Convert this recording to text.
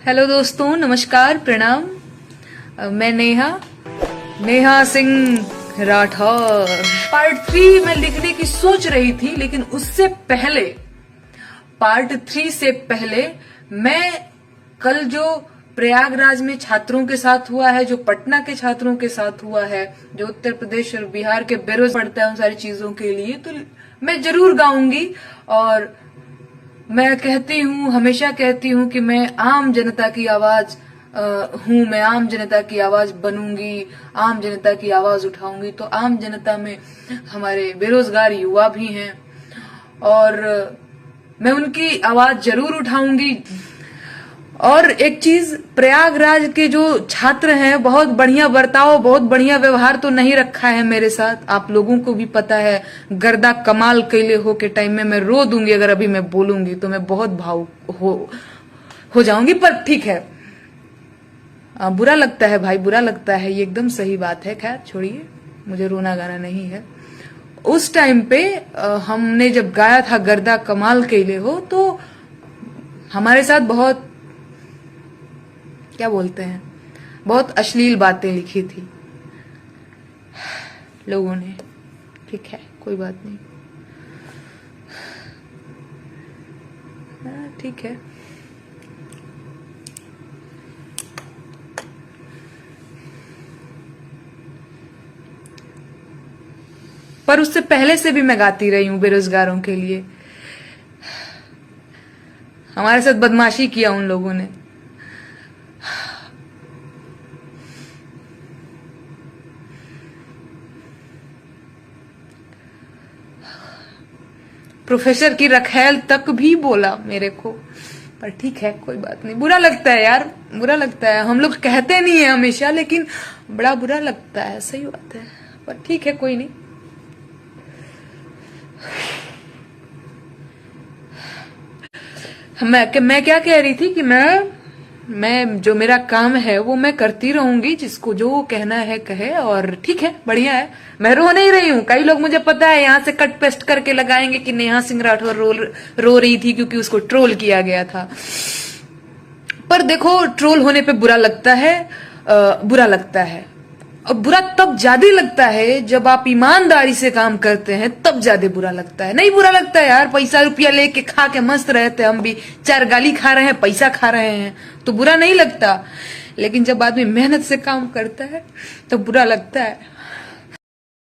Hello दोस्तों, नमस्कार, प्रणाम। मैं नेहा सिंह राठौर। पार्ट 3 में लिखने की सोच रही थी, लेकिन उससे पहले पार्ट 3 से पहले मैं कल जो प्रयागराज में छात्रों के साथ हुआ है, जो पटना के छात्रों के साथ हुआ है, जो उत्तर प्रदेश और बिहार के बेरोजगार पड़ता है, उन सारी चीजों के लिए तो मैं जरूर गाऊंगी। और मैं कहती हूँ, हमेशा कहती हूँ कि मैं आम जनता की आवाज हूँ, मैं आम जनता की आवाज बनूंगी, आम जनता की आवाज उठाऊंगी। तो आम जनता में हमारे बेरोजगार युवा भी हैं और मैं उनकी आवाज जरूर उठाऊंगी। और एक चीज, प्रयागराज के जो छात्र हैं, बहुत बढ़िया बर्ताव, बहुत बढ़िया व्यवहार तो नहीं रखा है मेरे साथ। आप लोगों को भी पता है, गर्दा कमाल कैले हो के टाइम में मैं रो दूंगी। अगर अभी मैं बोलूंगी तो मैं बहुत भावुक हो जाऊंगी, पर ठीक है। बुरा लगता है भाई, बुरा लगता है, ये एकदम सही बात है। खैर छोड़िए, मुझे रोना गाना नहीं है। उस टाइम पे हमने जब गाया था गर्दा कमाल कैले हो, तो हमारे साथ बहुत, क्या बोलते हैं, बहुत अश्लील बातें लिखी थी लोगों ने। ठीक है, कोई बात नहीं, ठीक है। पर उससे पहले से भी मैं गाती रही हूं बेरोजगारों के लिए। हमारे साथ बदमाशी किया उन लोगों ने। प्रोफेसर की रखैल तक भी बोला मेरे को, पर ठीक है, कोई बात नहीं। बुरा लगता है यार, बुरा लगता है। हम लोग कहते नहीं है हमेशा, लेकिन बड़ा बुरा लगता है, सही बात है। पर ठीक है, कोई नहीं। मैं क्या कह रही थी कि मैं जो मेरा काम है वो मैं करती रहूंगी, जिसको जो कहना है कहे। और ठीक है, बढ़िया है, मैं रो नहीं रही हूँ। कई लोग, मुझे पता है, यहाँ से कट पेस्ट करके लगाएंगे कि नेहा सिंह राठौर रो रही थी क्योंकि उसको ट्रोल किया गया था। पर देखो, ट्रोल होने पे बुरा लगता है, बुरा लगता है। और बुरा तब ज्यादा लगता है जब आप ईमानदारी से काम करते हैं, तब ज्यादा बुरा लगता है। नहीं बुरा लगता है यार, पैसा रुपया लेके खा के मस्त रहते, हम भी 4 गाली खा रहे हैं, पैसा खा रहे हैं, तो बुरा नहीं लगता। लेकिन जब आदमी मेहनत से काम करता है तो बुरा लगता है।